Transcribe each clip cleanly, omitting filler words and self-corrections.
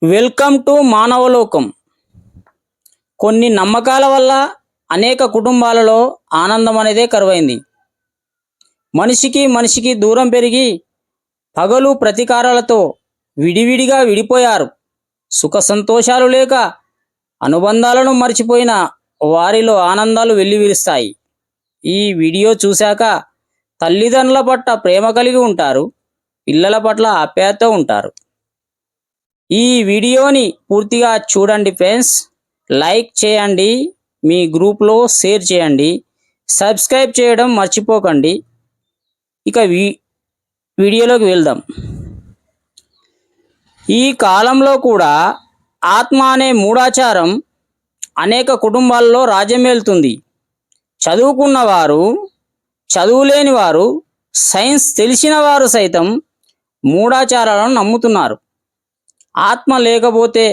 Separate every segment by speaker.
Speaker 1: Welcome to మానవలోకం. కొన్ని నమ్మకాల వల్ల అనేక కుటుంబాలలో ఆనందం అనేదే కరువైంది. మనిషికి మనిషికి దూరం పెరిగి పగలు ప్రతీకారాలతో విడివిడిగా విడిపోయారు. సుఖ సంతోషాలు లేక అనుబంధాలను మర్చిపోయిన వారిలో ఆనందాలు వెల్లివిరుస్తాయి. ఈ వీడియో చూశాక తల్లిదండ్రుల పట్ల ప్రేమ కలిగి ఉంటారు, పిల్లల పట్ల ఆప్యాయత ఉంటారు. ఈ వీడియోని పూర్తిగా చూడండి ఫ్రెండ్స్. లైక్ చేయండి, మీ గ్రూప్లో షేర్ చేయండి, సబ్స్క్రైబ్ చేయడం మర్చిపోకండి. ఇక వీడియోలోకి వెళ్దాం. ఈ కాలంలో కూడా ఆత్మ అనే మూఢాచారం అనేక కుటుంబాల్లో రాజ్యమేలుతుంది. చదువుకున్నవారు, చదువులేని వారు, సైన్స్ తెలిసిన వారు సైతం మూఢాచారాలను నమ్ముతున్నారు. ఆత్మ లేకపోతే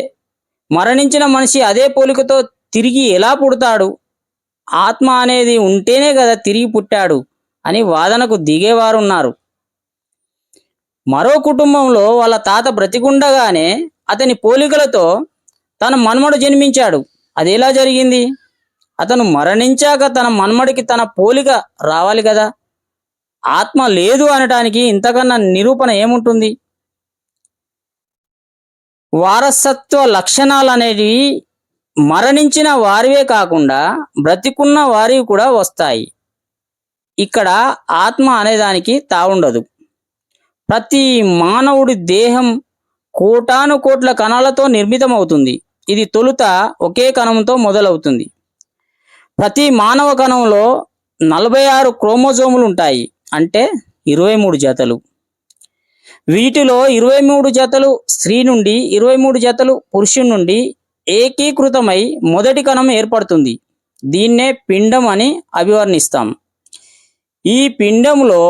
Speaker 1: మరణించిన మనిషి అదే పోలికతో తిరిగి ఎలా పుడతాడు? ఆత్మ అనేది ఉంటేనే కదా తిరిగి పుట్టాడు అని వాదనకు దిగేవారు ఉన్నారు. మరో కుటుంబంలో వాళ్ళ తాత బ్రతికుండగానే అతని పోలికలతో తన మన్మడు జన్మించాడు. అది ఎలా జరిగింది? అతను మరణించాక తన మన్మడికి తన పోలిక రావాలి కదా. ఆత్మ లేదు అనటానికి ఇంతకన్నా నిరూపణ ఏముంటుంది? వారసత్వ లక్షణాలు అనేవి మరణించిన వారివే కాకుండా బ్రతికున్న వారివి కూడా వస్తాయి. ఇక్కడ ఆత్మ అనేదానికి తావుండదు. ప్రతి మానవుడి దేహం కోటాను కోట్ల కణాలతో నిర్మితమవుతుంది. ఇది తొలుత ఒకే కణంతో మొదలవుతుంది. ప్రతి మానవ కణంలో 46 క్రోమోజోములు ఉంటాయి, అంటే 23 జతలు. వీటిలో 23 జతలు స్త్రీ నుండి, 23 జతలు పురుషుని నుండి ఏకీకృతమై మొదటి కణం ఏర్పడుతుంది. దీన్నే పిండం అని అభివర్ణిస్తాం. ఈ పిండంలో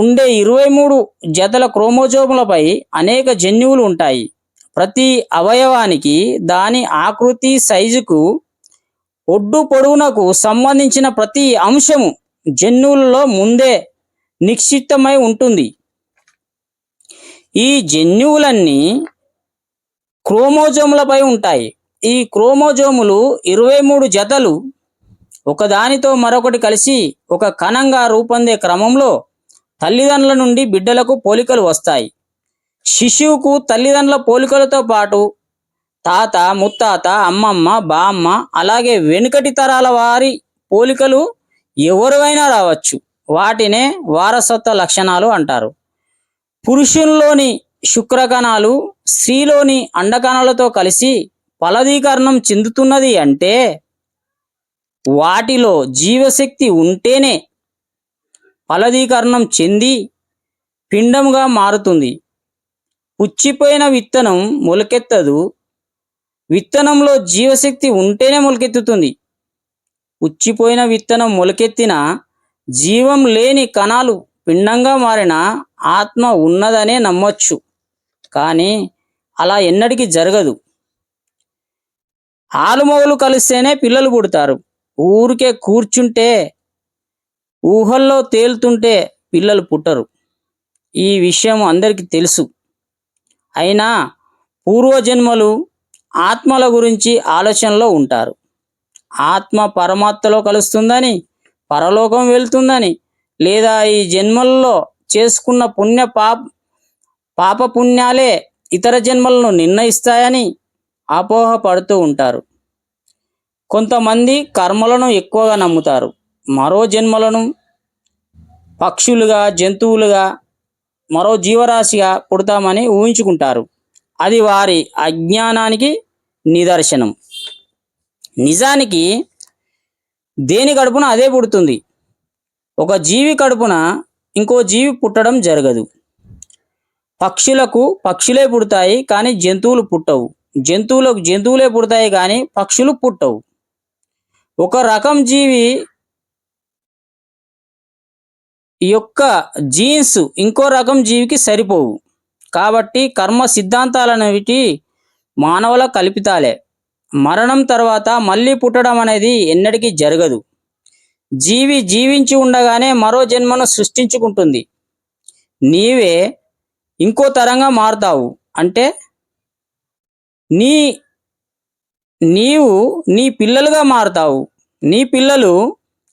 Speaker 1: ఉండే 23 జతల క్రోమోజోములపై అనేక జన్యువులు ఉంటాయి. ప్రతి అవయవానికి దాని ఆకృతి, సైజుకు, ఒడ్డు పొడవునకు సంబంధించిన ప్రతి అంశము జన్యువులలో ముందే నిక్షిప్తమై ఉంటుంది. ఈ జన్యువులన్నీ క్రోమోజోములపై ఉంటాయి. ఈ క్రోమోజోములు 23 జతలు ఒకదానితో మరొకటి కలిసి ఒక కణంగా రూపొందే క్రమంలో తల్లిదండ్రుల నుండి బిడ్డలకు పోలికలు వస్తాయి. శిశువుకు తల్లిదండ్రుల పోలికలతో పాటు తాత, ముత్తాత, అమ్మమ్మ, బామ్మ, అలాగే వెనుకటి తరాల వారి పోలికలు ఎవరివైనా రావచ్చు. వాటినే వారసత్వ లక్షణాలు అంటారు. పురుషుల్లోని శుక్రకణాలు స్త్రీలోని అండకణాలతో కలిసి ఫలదీకరణం చెందుతున్నది అంటే వాటిలో జీవశక్తి ఉంటేనే ఫలదీకరణం చెంది పిండంగా మారుతుంది. పుచ్చిపోయిన విత్తనం మొలకెత్తదు. విత్తనంలో జీవశక్తి ఉంటేనే మొలకెత్తుతుంది. పుచ్చిపోయిన విత్తనం మొలకెత్తిన జీవం లేని కణాలు పిండంగా మారిన ఆత్మ ఉన్నదనే నమ్మొచ్చు. కానీ అలా ఎన్నటికీ జరగదు. ఆలుమొగలు కలిస్తేనే పిల్లలు పుడతారు. ఊరికే కూర్చుంటే, ఊహల్లో తేలుతుంటే పిల్లలు పుట్టరు. ఈ విషయం అందరికీ తెలుసు. అయినా పూర్వజన్మలు, ఆత్మల గురించి ఆలోచనలో ఉంటారు. ఆత్మ పరమాత్మలో కలుస్తుందని, పరలోకం వెళ్తుందని, లేదా ఈ జన్మల్లో చేసుకున్న పాప పుణ్యాలే ఇతర జన్మలను నిర్ణయిస్తాయని అపోహ పడుతూ ఉంటారు. కొంతమంది కర్మలను ఎక్కువగా నమ్ముతారు. మరో జన్మలను పక్షులుగా, జంతువులుగా, మరో జీవరాశిగా పుడతామని ఊహించుకుంటారు. అది వారి అజ్ఞానానికి నిదర్శనం. నిజానికి దేని కడుపున అదే పుడుతుంది. ఒక జీవి కడుపున ఇంకో జీవి పుట్టడం జరగదు. పక్షులకు పక్షులే పుడతాయి కానీ జంతువులు పుట్టవు. జంతువులకు జంతువులే పుడతాయి కానీ పక్షులు పుట్టవు. ఒక రకం జీవి యొక్క జీన్స్ ఇంకో రకం జీవికి సరిపోవు. కాబట్టి కర్మ సిద్ధాంతాలనేవి మానవుల కల్పితాలే. మరణం తర్వాత మళ్ళీ పుట్టడం అనేది ఎన్నటికీ జరగదు. జీవి జీవించి ఉండగానే మరో జన్మను సృష్టించుకుంటుంది. నీవే ఇంకో తరంగా మారుతావు. అంటే నీ నీవు నీ పిల్లలుగా మారుతావు. నీ పిల్లలు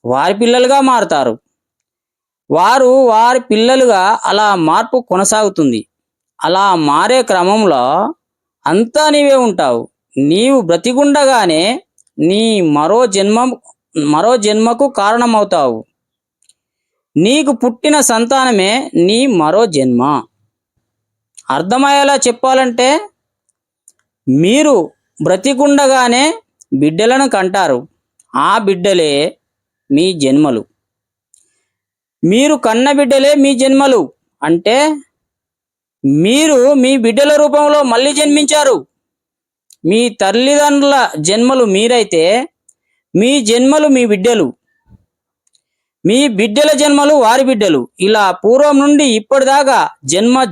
Speaker 1: వారి పిల్లలుగా మారుతారు. వారు వారి పిల్లలుగా అలా మార్పు కొనసాగుతుంది. అలా మారే క్రమంలో అంతా నీవే ఉంటావు. నీవు బ్రతికుండగానే నీ మరో జన్మకు కారణమవుతావు. నీకు పుట్టిన సంతానమే నీ మరో జన్మ. అర్థమయ్యేలా చెప్పాలంటే మీరు బ్రతికుండగానే బిడ్డలను కంటారు. ఆ బిడ్డలే మీ జన్మలు. మీరు కన్న బిడ్డలే మీ జన్మలు. అంటే మీరు మీ బిడ్డల రూపంలో మళ్ళీ జన్మించారు. మీ తల్లిదండ్రుల జన్మలు మీరైతే మీ జన్మలు మీ బిడ్డలు. మీ బిడ్డల జన్మలు వారి బిడ్డలు. ఇలా పూర్వం నుండి ఇప్పటిదాకా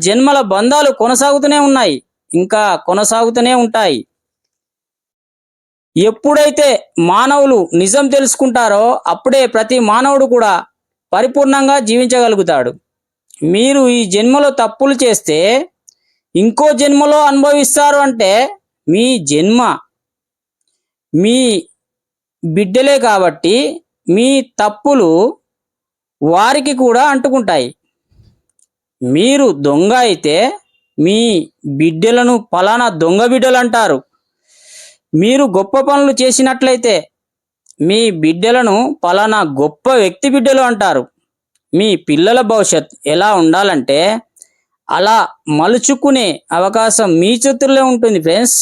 Speaker 1: జన్మల బంధాలు కొనసాగుతూనే ఉన్నాయి, ఇంకా కొనసాగుతూనే ఉంటాయి. ఎప్పుడైతే మానవులు నిజం తెలుసుకుంటారో అప్పుడే ప్రతి మానవుడు కూడా పరిపూర్ణంగా జీవించగలుగుతాడు. మీరు ఈ జన్మలో తప్పులు చేస్తే ఇంకో జన్మలో అనుభవిస్తారు. అంటే మీ జన్మ మీ బిడ్డలే కాబట్టి మీ తప్పులు వారికి కూడా అంటుకుంటాయి. మీరు దొంగ అయితే మీ బిడ్డలను పలానా దొంగ బిడ్డలు అంటారు. మీరు గొప్ప పనులు చేసినట్లయితే మీ బిడ్డలను పలానా గొప్ప వ్యక్తి బిడ్డలు అంటారు. మీ పిల్లల భవిష్యత్ ఎలా ఉండాలంటే అలా మలుచుకునే అవకాశం మీ చేతుల్లో ఉంటుంది ఫ్రెండ్స్.